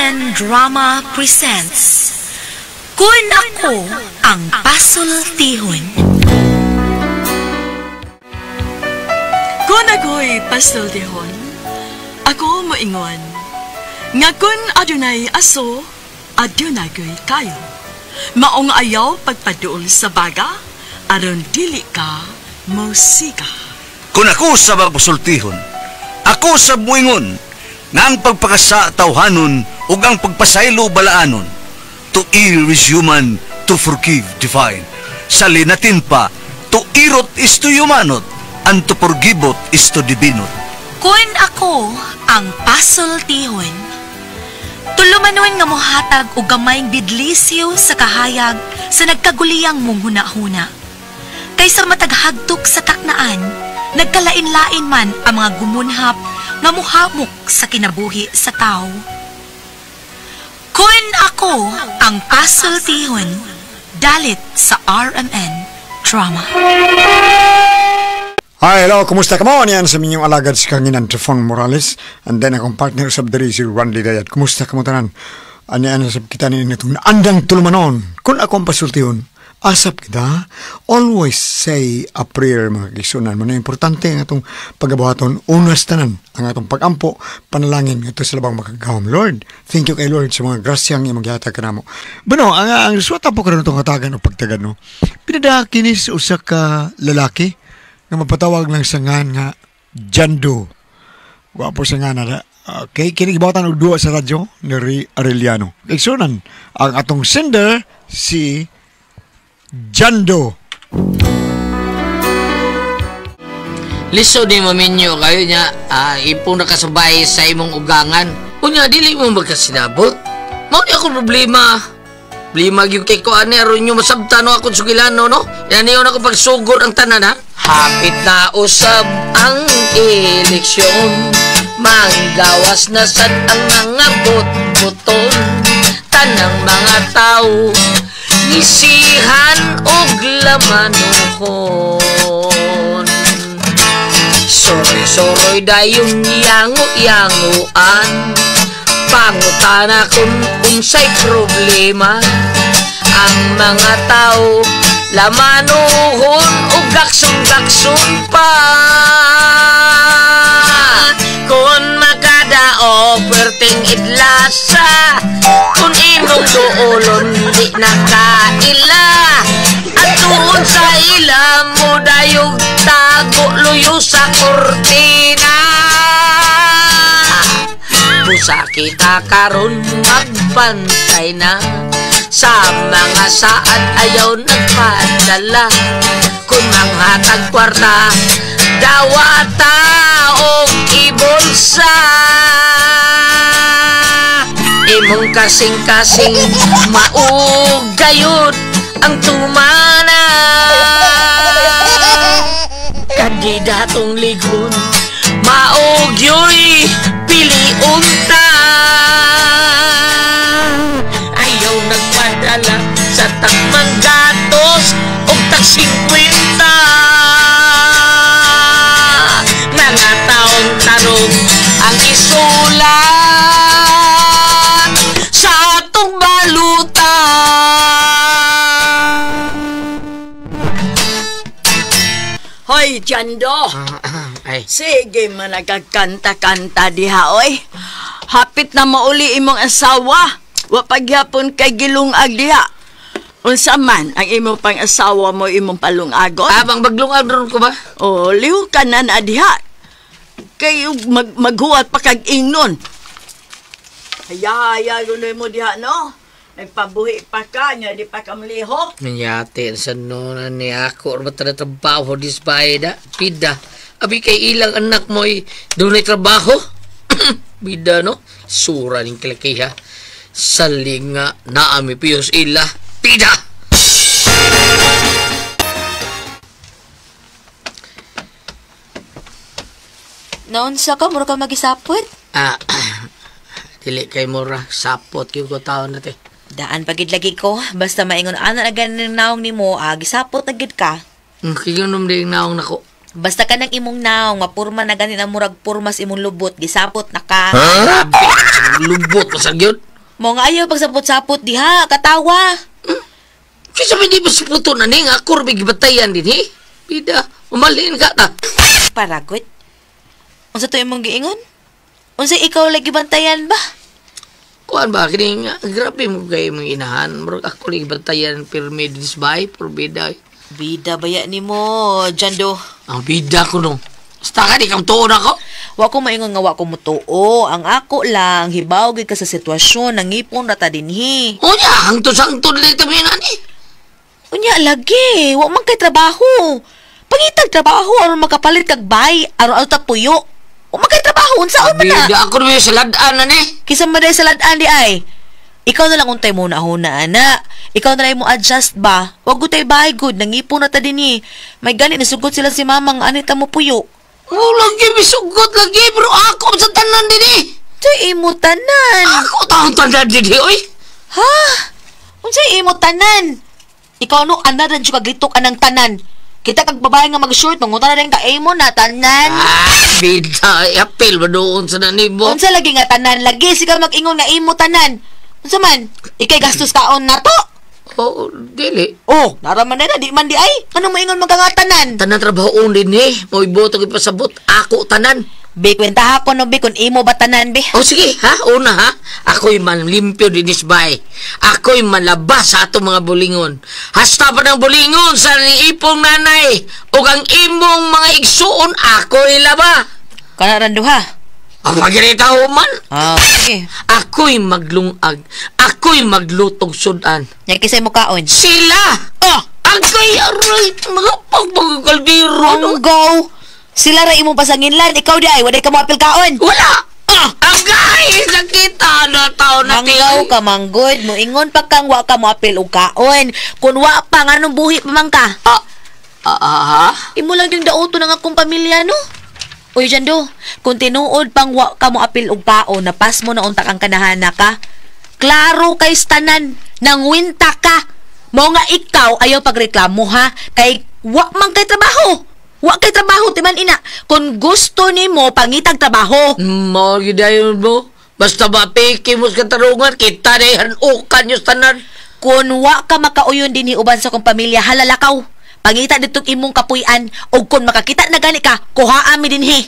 RMN Drama presents Kun Ako Ang Pasultihon. Kun ako'y pasultihon, ako moingon, nga kun adunay aso, adunay kayo. Maong ayaw pagpaduol sa baga, aron dili ka musika. Kung ako sa pasultihon, ako sa buingon, nga ang pagpakasa tawhanon ug ang pagpasaylo balaanon. To err is human, to forgive divine. Sa linatin pa, to irot is to humanot, and to forgivot is to divinot. Kun ako ang pasultihon, tulumanon nga mohatag og gamayng bidlisyo sa kahayag sa nagkaguliyang mong huna-huna. Kaysa mataghagtok sa taknaan, nagkalain-lain man ang mga gumunhap nga muhamok sa kinabuhi sa tao. Kun ako ang pasultihon, dalit sa RMN Drama. Hi, hello, kumusta ka mo? Yan sa minyong alagad si Kanginan Trifon Morales and then akong partner sa Diri si Randy Dayat. Kumusta ka mo tanan? Ano sa kita ni itong naandang tulumanon. Kung akong pasultihon, asap kita, always say a prayer mga kisunan. Mano importante ang atong pagabuhaton, unas tanan, ang atong pagampo, panalangin, ito sa labang makagawam. Lord, thank you kay Lord sa mga grasyang yung maghihatag ka na mo. Bueno, ang suwata po ka rin itong katagan o pagtagan, no? Pinadakinis usa ka lalaki, nga mapatawag lang sa ngan nga Jando. Wapo sa ngan na okay, kinigibawatan og duwa sa radyo ni Arellano. Kisunan, ang atong sender si Jando. Liso di mo minyo kayo niya, ipong nakasabay sa imong ugangan. Kunya, dili mo magkasinabot. Mauni akong problema. Problema yung kay ko, aron nyo masabtan no akong sugilano, no? Yan yun ako pagsugod ang tanan, ha? Hapit na usab ang eleksyon, manggawas na sad ang mga bot-boton. Tanang mga tao isihan og lamanuhon. Soroy-soroy dayong yango-yanguan, pangutana kung unsay problema. Ang mga tao lamanuhon ug gakson-gakson pa. Kung makadaog perting idlasa, kung imong duolon di nakaila, at tuon sa ila mo dayog tago luyo sa kortina. Busa kita karon magbantay na, sa mga saad ayaw nagpadala. Kung manghatag kwarta, dawata o ibulsa. Imong kasing-kasing maugayod ang tumana. Kandidatong ligon, maugyoy piliunta. Ayaw nagpadala sa takmang gatos o tag-50. Mga taong tarong ang isulat sa atong baluta. Hoy, Jando! Ay. Sige man nagkakanta-kanta diha, oy. Hapit na mauli imong asawa. Wa pagyapon kay gilungag diha. Unsa man ang imong pang-asawa mo imong palungagon? Abang maglungag ron ko ba? Oh, liw ka na diha. Kay maghuwat pa kag ingnon. Haya-haya gunoy mo diha, no? Nagpabuhi pa ka, nga di pa ka malihok. Manyate, sa noon ni ako, ba na trabaho dis bayda? Pida. Abi kay ilang anak mo doon ay trabaho? Bida, no? Sura ning kilakiha. Salinga na ami piyos ila. Pida! Noon sa ka, mura ka magisapot? Dili kay mura. Sapot yung ko tao na te. Daan pagid lagi ko, basta maingon ana na ganing naong nimo, gisapot na gid ka. Kiginom din naong nako. Basta ka nang imong naong, mapurma na ganin ang murag purmas imong lubot, gisapot na ka. Grabe, lubot masag yun. Mo nga ayaw pagsapot-sapot diha, katawa. Kaya sabi di ba sa puto na ning ako rin gibatayan din eh. Bida, umalin ka ta. Paragot. Unsa to imong giingon? Unsa ikaw lagi bantayan ba? Kuan ba, kini nga, grabe mo kayo mong inahan. Murag ako rin gibatayan pirmi din sa bahay, puro bida eh. Bida baya nimo, Jando. Ang bida ko nung. Basta ka di kang tuon ako. Wa ko maingon nga wa ko mutuo. Ang ako lang hibaw gid ka sa sitwasyon nangipon ra ta dinhi. O niya, hangtod-hangtod lang kami na ni. Unya lagi, wa man kay trabaho. Pangitag trabaho aron makapalit kag bay, aron ta puyo. Wa man kay trabaho unsaon man na? Bida ako rin sa ladaan na ni. Kisa man day sa ladaan di ay. Ikaw na lang untay mo na huna ana. Ikaw na lang mo adjust ba? Wag gutay bay good nangipon na ta dinhi. May gani nasugot sila si mamang anita mo puyo. Oh, lagi misugot lagi, bro. Ako sa tanan din eh. Unsay imo tanan? Ako taong tanan din eh, oy. Ha? Unsay imo tanan? Ikaw no ana ran jud kaglitok anang tanan. Kita kag babae nga mag-short mangunta na rin ka imo na tanan. Bida, apel ba doon sa nanibo? Unsa lagi nga tanan? Lagi siga mag-ingon nga imo tanan. Unsa man? Ikay gastos kaon na to? Oo, dili. Oh, naraman na di man di ay. Ano mo ingon magkangatanan? Tanan trabahoon din eh. Mo iboto ko pasabot. Ako tanan. Be, kwenta ako no, be, kung imo ba tanan, be? O sige, ha? Una ha? Ako'y manlimpyo din isbay. Ako'y manlabas sa atong mga bulingon. Hasta pa ng bulingon sa niipong nanay. O ang imong mga igsuon, ako'y laba. Kanaran duha. Ang pagirita man. Ah, sige. Ako'y maglungag. Ako'y maglutog sudan. Nga kisay mo kaon. Sila! Oh! Ako'y aray, mga pagpagkaldiro. Ang go! Sila ra imong pasanginlan, ikaw di ay, waday ka mo apil kaon. Wala! Agay! Nakita na tao na Manggaw ka, manggod. Moingon pa kang wa ka mo apil og kaon. Kung wa pa, nga nung buhi pa man ka. Imo lang yung dauto ng akong pamilya, no? Uy, Jando, kung tinuod pang wa ka mo apil og kaon, napas mo na untak ang kanahana ka. Klaro kay stanan, nang winta ka. Mo nga ikaw ayaw pagreklamo ha, kay wa man kay trabaho. Wa kay trabaho, timan ina. Kung gusto ni mo, pangitag trabaho. Mo, gidayon mo. Basta mapiki mo sa katarungan, kita na ihanukan yung tanan. Kung wa ka makauyon din ni uban sa kong pamilya, halalakaw. Pangita ditong imong kapuy-an, o kung makakita na gani ka, kuhaan mi din he.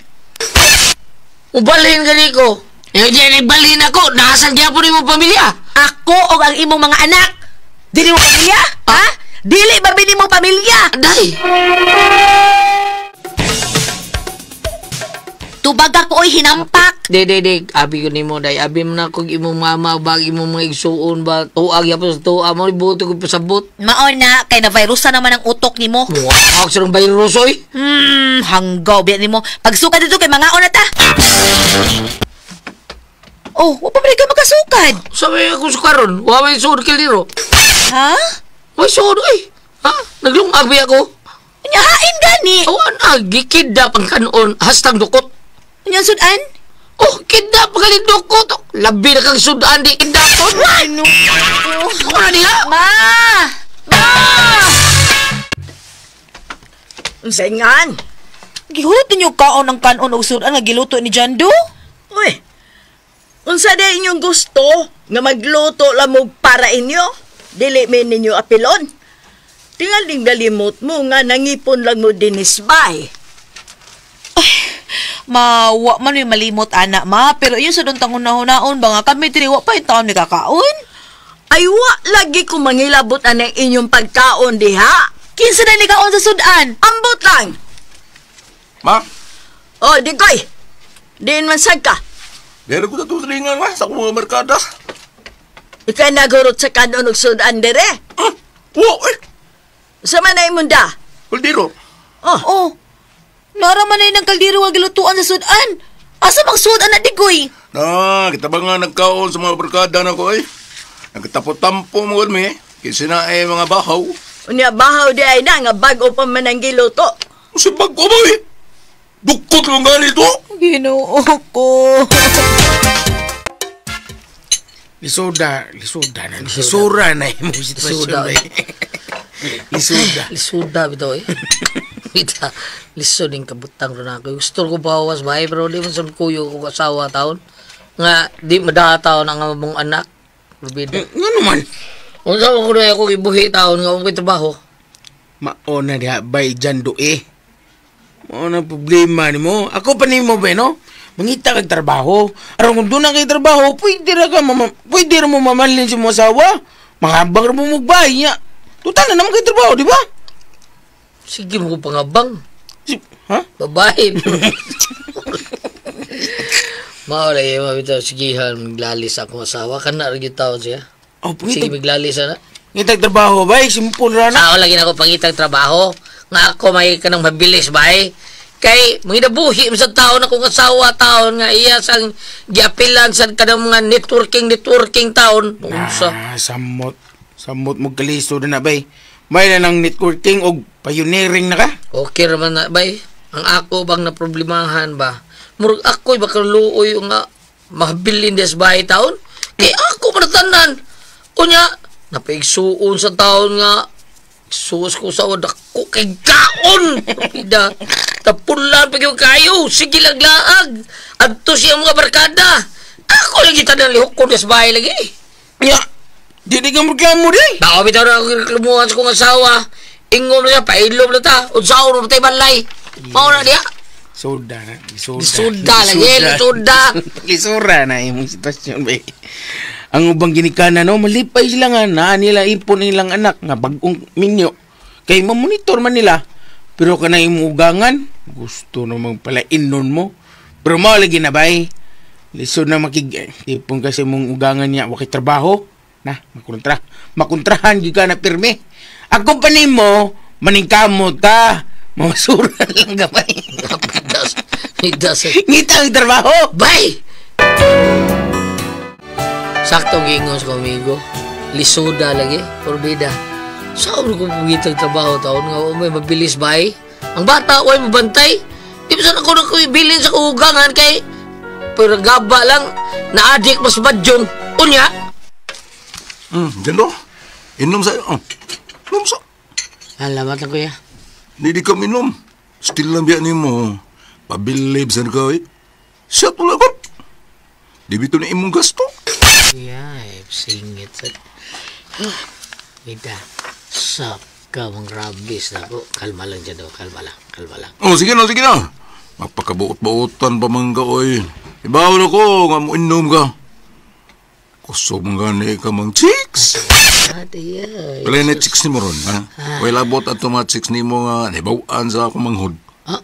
Ubalhin gani ko. Diyan ibalhin ako, nasan niya po rin mo pamilya? Ako o ang imong mga anak. Dili mo pamilya? Ha? Dili ba bini mo pamilya? Day! Tubag ako oy hinampak. Day. Abi ko ni mo, day. Abi mo na kung imong mama, bag imong mga igsuon ba, tuag yapon sa tuag mo, ibuto ko pasabot. Maon na, kay na virusa naman ang utok ni mo. Wow, sa nung virus, oy. Hanggaw, biyan ni mo. Pagsuka dito kay mga ona ta. Oh, wa pa ka makasukad. Sabi ako sa karon, waway suod kiliro. Ha? Waway suod, oy. Ha? Naglungag ba ako? Nyahain gani. Awan na, gikidap ang kanon, hastang dukot. Nyang sudan? Oh, kidap ka rin dukot. Labi na kang sudan, di kidapon. Ano? Ako na niya. Ma! Saingan. Gihulot ninyo kaon ang kanon o sudan nga giluto ni Jando? Uy, unsa day inyong gusto nga magluto lamog para inyo? Dili men ninyo apilon. Tingal ding galimot mo nga nangipon lang mo din isbay. Mawa man yung malimot anak ma, pero yun sa doon tangon-naon ba nga kami tiniwa pa yung taon ni kakaon? Ay wa lagi ko mangilabot anang inyong pagkaon diha. Kinsa na ni kaon sa sudan? Ambot lang. Ma, Oh, Dikoy. Diin man sad ka. dere ko na tulingan ma sa mga merkada. Ikay nagurot sa kanon og sudan dire. Wow, Sa manay munda. kuldiro. Oh, naraman na yun ang kaldiro nga gilutuan sa sudan. Asa mang sudan na digoy? Kita ba nga nagkaon sa mga merkada na ko Nagtapot-tampo mo mi, kisinae mga bahaw. Unya bahaw di ay na nga bago pa man ang giluto. Si bag ko ba Dukot lang ganito. Ginoo ko. Lisuda na. Lisura na yung sitwasyon. Lisuda bito eh. Bita, lisod yung kabutang ron ako. Gusto ko bawas bahay pero di man sa kuyo ko asawa taon. Nga di madataw ng among anak. Probida. Nga naman. Unsa man ko na ako gibuhi taon nga akong trabaho. Maona diha bay dyan do eh. Maona problema ni mo. Ako pa ni mo ba no? Mangita kag trabaho. Aron kung doon na kay trabaho, pwede ra mo mamalin si mo asawa. Mangabang ra mo magbay niya. Total na naman kay trabaho, di ba? Sige mo ko pangabang. Ha? Babae. Maura yung mabitaw. Sigihan, maglalis akong asawa. Kana rin yung taon siya. Oh, Sige, maglalis na. ngitag trabaho, bay. Simpon ra na. Sao lagi na ako pangitang trabaho. Nga ako may kanang mabilis ba eh. Kay, mga nabuhi sa taon akong asawa taon nga iya sang giapilan sa kanang mga networking taon. Unsa? Samot mo kaliso na bay. May na ng networking o pioneering na ka? Okay naman na bay. Ang ako bang na problemahan ba? Murag ako'y baka luoy nga mahabilin des bahay taon. Kay ako manatanan. Kunya, napaigsuon sa taon nga suos ko sa wadak ko kay gaon. Pida, tapulan pag yung kayo. Sige laglaag. Adto siya mga barkada. Ako lagi tanang lihok ko des bahay lagi. Ya, di ka magkamo di. Bako bitaw na ako reklamuhan sa kong asawa. Ingom na siya, pailom na ta. Unsaon na tayo balay. Mauna diya. Soda na. Lisuda lagi, lisuda. Lisura na yung sitwasyon bay. Ang ubang ginikana no, malipay sila nga na nila ipon nilang anak nga bagong minyo. Kay mamonitor man nila. Pero ka na imugangan, gusto namang pala inon mo. Pero mo lagi na bay. Lisod na tipong kasi mong ugangan niya wakay trabaho. Na, makontrahan gyud ka na pirme. Ako pa nimo maningkamot ka. Masura lang gamay. Ngita ang trabaho. Bay! Sakto gingos ko, amigo. Lisuda lagi, porbida. Saan ko pugitang trabaho taon nga may mabilis bay? Ang bata ko ay mabantay. Di ba saan ako na bilin sa kuhugangan kay pero gaba lang na-addict mas badyong. Unya? Gano? Inom sa... Inom sa... Alamat lang kuya. Hindi ka minom. Still lang biya ni mo. Pabilib sa ka eh. Siya to lang. Di bito na imong gasto. Ay, singit sa... Bida, sak ka mong rabis na ko. Kalma lang dyan daw, kalma lang. Oh, sige na. Magpakabuot-buotan pa man ka, oy. Ibaw na ko, nga mo inom ka. Kusog mo gani ka mang chicks. Adiyay. Wala na chicks ni mo ron, ha? Wala labot at mga chicks ni mo nga, nibawaan sa akong manghod. Ha?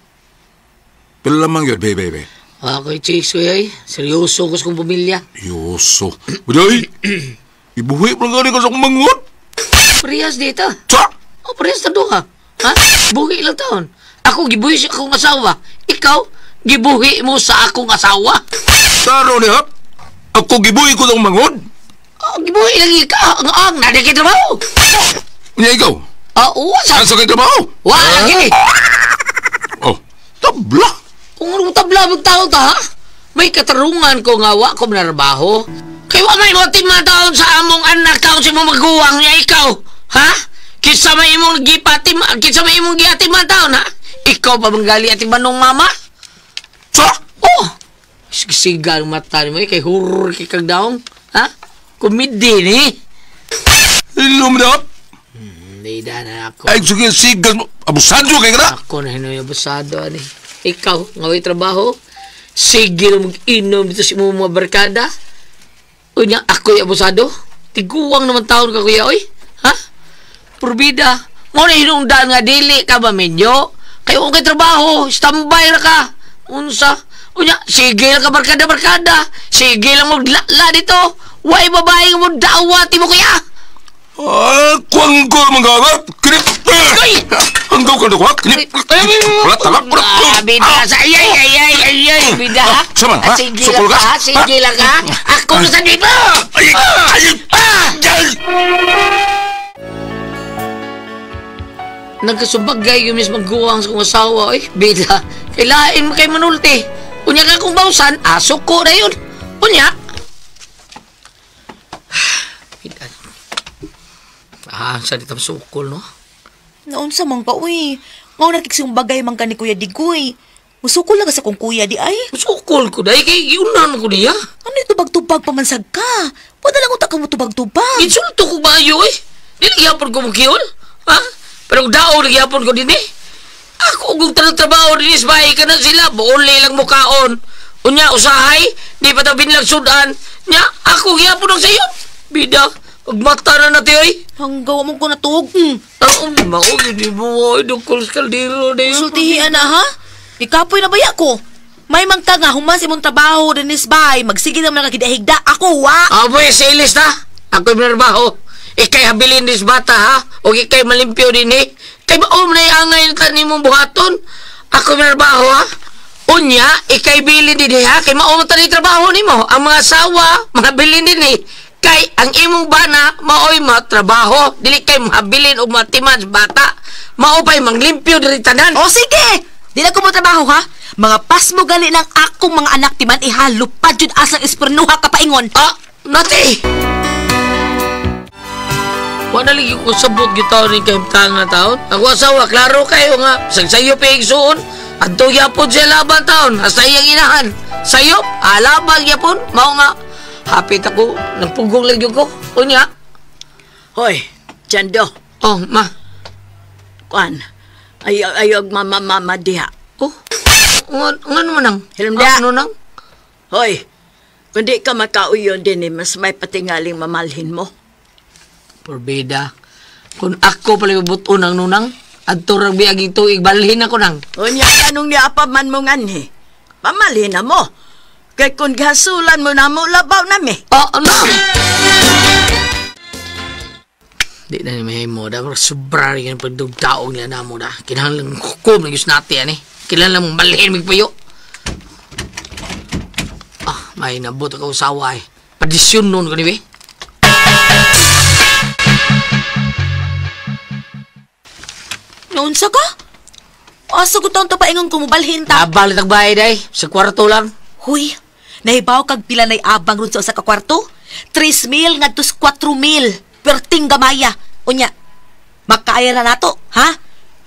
Pila lamang yun, baby. Ako'y chicks ko yay. Seryoso ko sa kong pamilya. Yoso. Uday, ibuhi pa gani ka sa akong manghod. Parehas dito. Sa? O, parehas na doon ha. Ha? Buhi lang taon. Ako gibuhi sa akong asawa. Ikaw, gibuhi mo sa akong asawa. Taro ni hap. Ako gibuhi ko sa akong manghod. Oh, gibuhi lang ikaw. Ang nadigit trabaho. Niya ikaw. Oo, Saan sa kayo trabaho? wala lagi. Oh, tabla. Kung anong tabla magtaon ta, ha? May katarungan ko nga wa ko manarbaho. Kaya wa may mga timataon sa among anak taon sa mga maguwang niya ikaw. Ha? Kisa may imong gipatim, kisa may imong giatim taon, ha? Ikaw pa manggali ating manong mama? Sa? Oh! Siga ang mata ni mo, kay horror kay kag daong. Ha? Komedi ni. Ilum na hap. Hindi na ako. Ay, sige, sigas mo. Abusado kay ka na. Ako na hinoy abusado, ani. Ikaw, ngaway trabaho, sige na mag-inom dito si mga barkada. Unya, ako'y abusado. Tiguang naman taon ka, kuya, oy. Ha? Purbida, mo na hinungdan nga dili ka ba, medyo? Kayo kung kay trabaho, standby na ka. Unsa? Unya, sige lang ka barkada. Sige lang maglala dito. Way babae mo dawati mo, kuya. Kuwang ko manggagat. Kinip. Ay! Hanggaw ka na kuwak. Kinip. Wala talak. Bida, sa ay, bida. Sama, ha? Sige Sukol lang ka? ka, sige lang ka. Ako na sa dito. Ay! Nagkasubagay yung mismong guwang sa kong asawa, bida. Kailain mo kay manulti. Unya ka kung bausan, asok ko na yun. Unya. Bida. Sa ditang sukol, no? Naunsa man ka, uy. Ngaw nakiksing bagay man ka ni Kuya Digoy. Musukol na ka sa kong kuya di ay. Sukol ko dahil kay iunan ko niya. Ano ito magtubag-tubag pamansag ka. Wala lang utak ka mo tubag-tubag. Insulto ko ba ayo eh? Di nagyapon ko mukiyol? Ha? Pero daw nagyapon ko din eh. Ako kung trabaho din is bahay ka na sila. Buuli lang mukaon. Unya, usahay. Di pa tabi nilang sudan. Nya, ako gyapon ang sayo. Bida, magmata na natin eh. Hanggawa mo ko natug. Maugin di mo. Dukol sa kaldero na yun. Sultihian na ha? Ikapoy na baya ko. May mangka nga human si mong trabaho din is bahay. Magsige naman nakakidahigda. Ako wa. Aboy, sa ilis na. Ako'y minarbaho. Ikay habilin dis bata ha. O ikay malimpyo din eh. Kay maom na iangay na tanin mong buhaton. Ako'y minarbaho ha. Unya, ikay bilin din eh ha. Kay maom na tanin trabaho ni mo. Ang mga asawa, mga bilin din eh. Kay ang imong bana, maoy matrabaho. Dili kay mahabilin o matiman sa bata. Mao pa'y manglimpyo diri tanan. O sige! Di na ko mo trabaho ha? Mga pasmo gali lang akong mga anak timan ihalupad yun asang espernuha ka paingon. Ah, nati! Wala lagi ko sabot gitaw ni kayong tanga taon. Ako asawa, klaro kayo nga. Sagsayo pa yung suon. At to yapon siya laban taon. Hasta iyang inahan. Sayop, alabang yapon. Mao nga. Hapit ako. Nagpugong lang yun ko. Unya. Hoy, Jando. Oh, ma. Kuan. Ayog mama diha. Oh, ano mo nang? Hilmda. Ano nang? Hoy, kundi ka makauyon din eh, mas may patingaling mamalhin mo. Porbeda. Kung ako pala buton ng nunang, at turang biaging tuig, balhin ako nang. Unya, anong niapa man mo nganhi? Pamalhin na mo. Kay kung gasulan mo na mo, labaw na mi. Oh, ano? Di na ni mahimo. Dapat sobra rin yung pagdugtaong niya na mo na. Kinahanglang hukom na yus natin eh. Kailangan mong balhin magpayo. Ah, may nabot ako usawa eh. Padisyon nun ko ni be. Naunsa ka? Asa ko taon to paingon ko mo balhin ta? Nabalit ang bahay day. Sa kwarto lang. Huy, nahibaw kag pila na abang ron sa usa ka kwarto? 3,000 ngadto sa 4,000. Perting gamaya. Unya, makaya na nato, ha?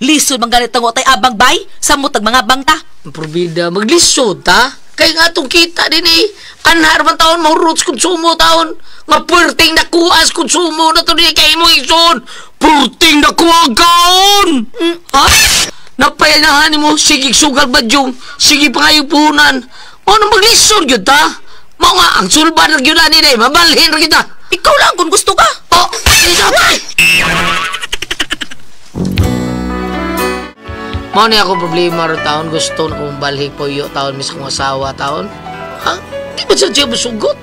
Lisod mang ganit ang utay abang bay, samutag mga bangta. Porbeda, maglisod ta. Kaya nga itong kita din eh. Anhar man taon, mahuruts konsumo taon. Nga perting nakuas konsumo na to din kay mo ison. Perting nakuha kaon! Ha? Napayanahan mo, sige sugal badyong, sige pangayong puhunan. O na maglisod yun ta? Mao nga, ang sulban lang yun na nila, mabalhin rin kita. Ikaw lang kung gusto ka. Oh, mao ni ako problema ro taon. Gusto na kong balhin po yung taon, mis kong asawa taon. Ha? Di ba siya masugot?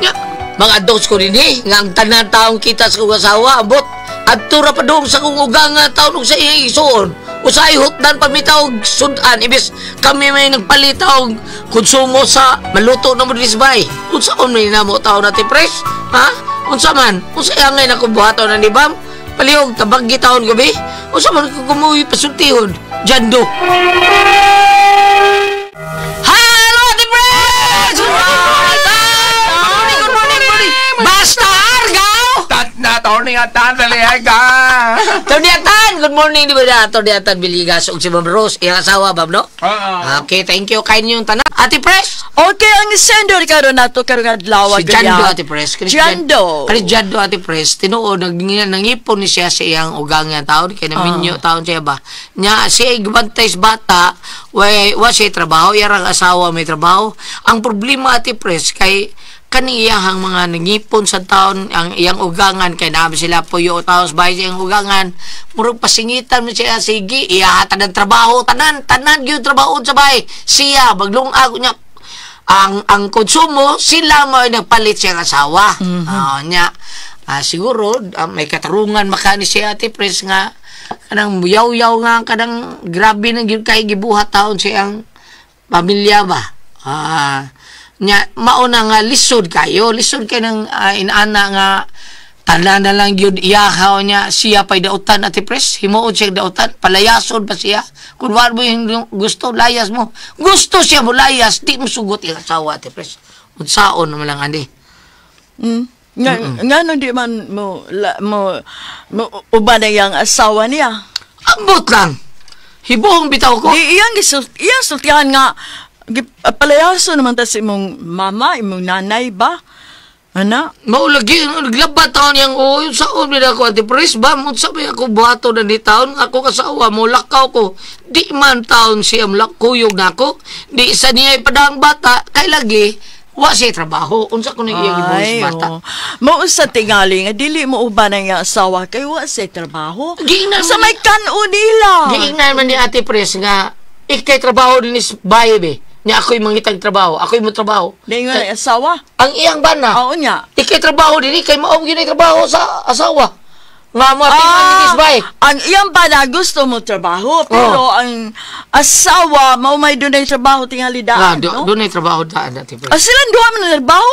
Nga, mga adults ko rin eh. Nga ang tanan taong kita sa kong asawa, abot. At tura pa doon sa kong ugangan taon sa iyang isuon. Usay hotdan pamitaw sudan ibis kami may nagpalitaw konsumo sa maluto na mo disbay. Unsaon may namo taon natin pres? Ha? Unsa man? Unsa angay na kubuhaton na nibam? Palihog tabag gitaon gabi. Unsa man ko kumuwi pasultihon? Jando. Hello, the pres! Good morning. Basta argaw! Na Tony Atan, dalihay ka. Tony Atan, good morning, di ba na? Tony Atan, Biligas, og si Ma'am Rose, iyang asawa, Ma'am, no? Okay, thank you, kain yung tanan. Ate Pres? Okay, ang sender karon nato karon adlaw Si Jando, Ate Pres. Jando. Kani Jando, Ate Pres, tinuod, nangipon ni siya sa iyang ugang nga taon, kaya naminyo taon siya ba? Nya, siya gabantay sa bata, wa siya trabaho, iyang asawa may trabaho. Ang problema, Ate Pres, kay kaniyahang mga nangipon sa taon ang iyang ugangan kay nabi sila puyo taos bay sa iyang ugangan murag pasingitan mo siya sige iyahatan ng trabaho tanan gyud trabaho sa bay siya maglungag niya ang konsumo sila mo nagpalit siya asawa nya siguro may katarungan makani siya Ate Pres nga kanang yaw-yaw nga kanang grabe nang gyud kay gibuhat taon siyang pamilya ba nya mauna nga lisod kayo ng inaana nga tanan na lang yun iyahaw niya siya pa'y dautan Ate Pres himuod siya dautan palayason pa siya kung wala mo yung gusto layas mo gusto siya mo layas di mo sugot yung asawa Ate Pres unsaon naman lang andi nga no di man mo uban na yung asawa niya ambot lang hibuong bitaw ko iyang sultihan nga Palayaso naman ta sa imong mama, imong nanay ba? Ana? Maulagi, naglabat taon yang yung saon nila ako, Ate Pres, ba? Sabi ako, buhato na ni taon, ako kasawa mo, lakaw ko. Di man taon siyang lakuyog na ako. Di isa niya ipadang bata, kay lagi, wa siya trabaho. Unsa ko na iyang ibuhis bata. Mao sa tingali nga dili mo uban ang iyang asawa kay wa siya trabaho. Giingnan Sa man may kan-o nila. Giingnan man ni Ate Pres nga, ikay trabaho din is baye be. Niya ako'y mangitag trabaho, ako'y mo trabaho. Di nga ang asawa. Ang iyang bana, Oo niya. ikay trabaho din, ikay maong ginay trabaho sa asawa. Nga mo ating din is baye. Ang iyang bana gusto mo trabaho, pero ang asawa mao may dunay trabaho tingali daan, no? Doon ay trabaho daan, Ate Pres. Silang duha man trabaho?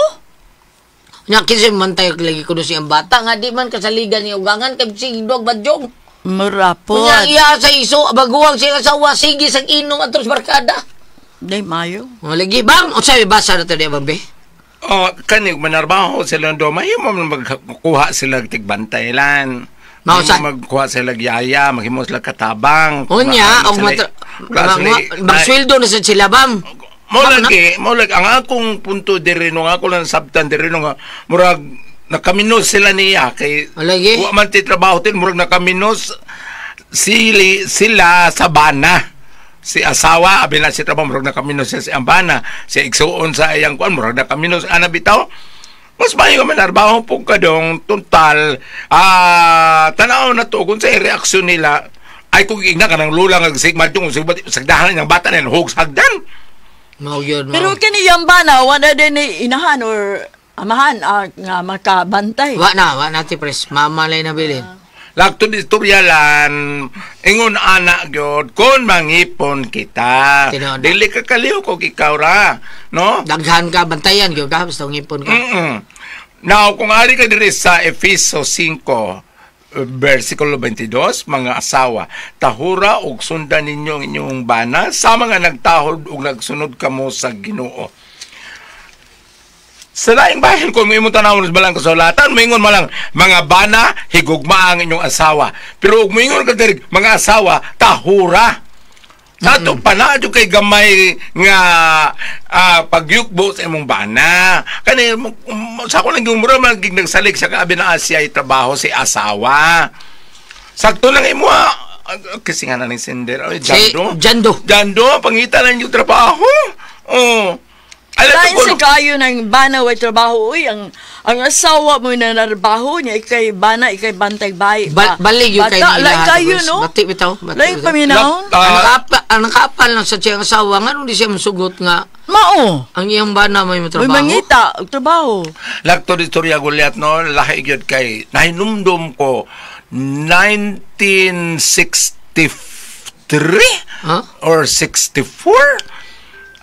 Nya kinsa man tayo lagi kuno siyang bata nga di man kasaligan ni ugangan kay sigdog badyong. Murapot. Kunya iya sa iso baguwang siya asawa sige sang inong atros barkada. Day mayo. O lagi bang o sabi basa na to di bang be? Kanig manarbaho sila do mayo mo magkuha sila tigbantay lan. Mao sa magkuha sila yaya, maghimo sila katabang. Unya og magsweldo na sa sila bam. Mo lagi ang akong punto diri no ako lang sabtan diri no nga murag nakaminos sila niya kay lagi wa man ti trabaho tin murag nakaminos sila sa bana. Si asawa abi na si trabaho murag nakaminos siya sa ambana, si igsuon sa iyang kuan murag nakaminos ana bitaw. Mas mayo man narbaho po kadong total tanaw na to kung sa reaksyon nila ay kung igna kanang lula nga sigmad yung sagdahan ng bata na hug sagdan. Mao yun. Pero kini yang bana wala din ni inahan or amahan nga makabantay. Wa na Ate Pres, mama lay nabilin. Lakto di istoryalan, ingon anak gyud kon mangipon kita. Tinood. Dili ka kaliw kog ikaw ra, no? Daghan ka bantayan gyud ka basta ngipon ka. Now, kung ari ka diri sa Efeso 5 versikulo 22, mga asawa, tahura og sundan ninyo ang inyong bana sa mga nagtahod ug nagsunod kamo sa Ginoo. Sa laing bahin, kung may mo tanawon sa balang kasulatan, maingon mo lang, mga bana, higugma ang inyong asawa. Pero kung maingon ka diri, mga asawa, tahura. Sa ito, panadyo kay gamay nga pagyukbo sa imong bana. Kani, sa ako lang yung mura, magiging nagsalig sa kaabi na Asya ay trabaho si asawa. Sakto lang imo, kasi nga na ng sender, Jando, pangita lang yung trabaho. Lain sa kayo ng bana way trabaho, uy, ang asawa mo na narbaho niya, ikay bana, ikay bantay bayi. Balig yung kay nila. Lain kayo, no? Bati bitaw. Lain paminaw. Ang nakapal lang sa siyang asawa, nga nung di siya masugot nga. Mao. Ang iyang bana may trabaho. May mangita, trabaho. Lakto di istorya Goliath, no? Lahi yun kay, nahinumdum ko, 1963 or 64?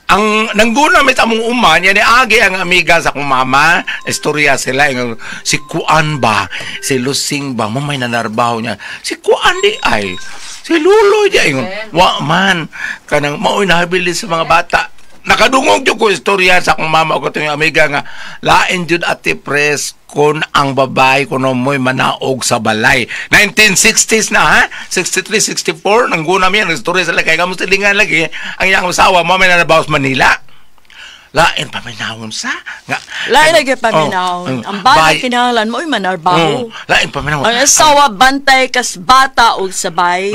Ang nangguna may tamong uman, yan agi ang amiga sa kong mama, istorya sila, yung, si Kuan ba, si Lusing ba, mamay nanarbaho niya, si Kuan di ay, si Lulo di ay, wa man, kanang maoy nahabilis sa mga bata. Nakadungog yung ko istorya sa akong mama o katong amiga nga, lain jud Ate Pres kon ang babae kuno mo'y manaog sa balay. 1960s na ha? 63, 64, nangguna mi ang istorya sila kay kamusta lingan lagi ang iyang asawa mo may nanabaw sa Manila. Lain paminawon sa nga lain lagi paminawon. Ang bata kinahanglan mo ay manarbaho. Lain paminawon. Ang asawa bantay kas bata og sabay.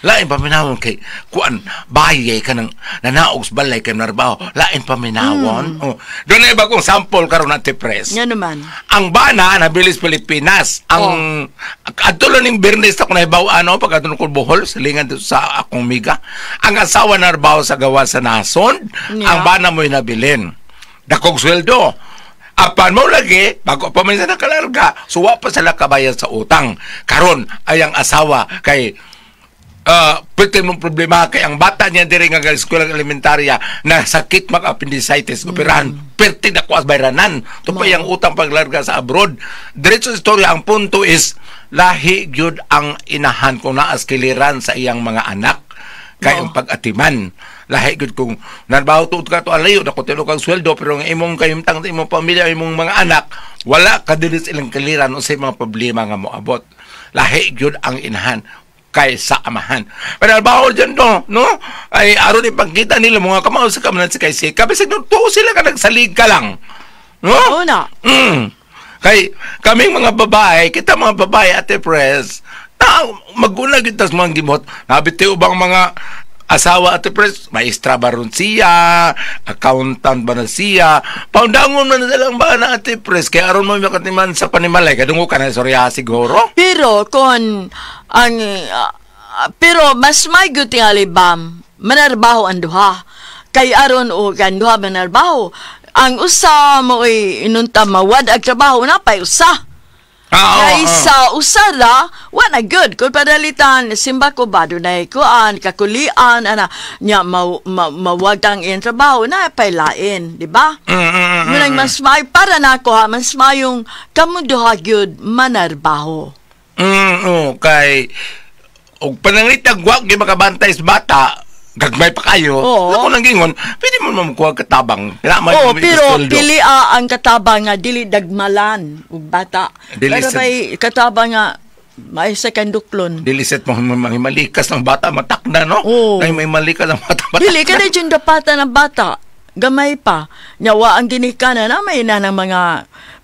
Lain paminawon kay kuan baye kanang nanaog sa balay kay narbaho. Lain paminawon. Doon na iba kong sample karon Ate Pres. Nga naman. Ang bana nabilis Pilipinas. Ang adto ning Bernes ako nahibaw pagkadto ko Bohol silingan sa akong miga. Ang asawa narbaho sa gawa sa nason. Ang bana mo'y nabilin. Dakog sweldo. Apan mo lagi, bago pa man sa nakalarga, suwa pa sila kabayan sa utang. Karon ay ang asawa kay pwede mong problema kay ang bata niya diri nga eskwela elementarya na sakit mag-appendicitis, operahan, pwede na kuas bayranan. Ito pa yung utang paglarga sa abroad. Diretso sa istorya, ang punto is, lahi gyud ang inahan kung naaskiliran sa iyang mga anak. Kay ang pag-atiman. Lahi gud kung nanbaho tuod ka to alayo dako tilo kang sweldo pero ang imong kayumtang sa imong pamilya imong mga anak wala ka dili ilang kaliran unsay mga problema nga moabot. Lahi gyud ang inahan. kaysa amahan. Panalbaho dyan to, no? Ay, aron ipagkita nila mga kamao sa kamanan si kaysa. Kasi nung to sila ka nagsalig ka lang. No? Oo na. Kay kaming mga babae, kita mga babae, Ate Pres, na mag-una kita sa mga gimot. Nabitiw bang mga asawa, Ate Pres, maestra ba ron siya, accountant ba na siya, paundangon man na lang ba na, Ate Pres, kaya aron mo makatiman sa panimalay, kadungo ka na sorya siguro. Pero kung ang pero mas may guti nga libam manarbaho ang duha kay aron o kan duha manarbaho ang usa mo inunta mawad ang trabaho na pay usa kay sa usa ra wala good kung padalitan simba ko ba dunay kuan kakulian ana nya mawag ang iyang trabaho na pay lain di ba munang mas may para nako mas mayong kamo duha gyud manarbaho. Kay og panangitag wag gyud makabantay sa bata gagmay pa kayo. Ako nang gingon, pwede mo makuha katabang. Pero pili ang katabang nga dili dagmalan ug bata. Pero may katabang nga may second duklon. Dili set mo malikas ng bata matakda no? May malikas ng bata matakda. Dili ka na dyan dapatan ng bata. Gamay pa. Nyawa ang ginikana na may ina ng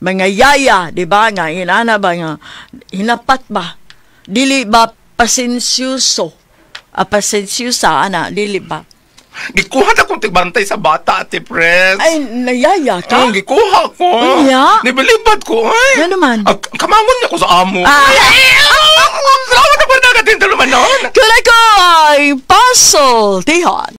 mga yaya, di ba? Nga inana ba nga hinapat ba? Dili ba pasensyoso? Pasensyusa, ana, dili ba? Gikuha na kong tigbantay sa bata, Ate Pres. Ay, nayaya ka? Gikuha ko. Iya? Nibalibad ko, ay. Ano naman? Kamangon niya ko sa amo. Salamat na pa nagatin tuluman noon. Kaya ko ay puzzle, tihon.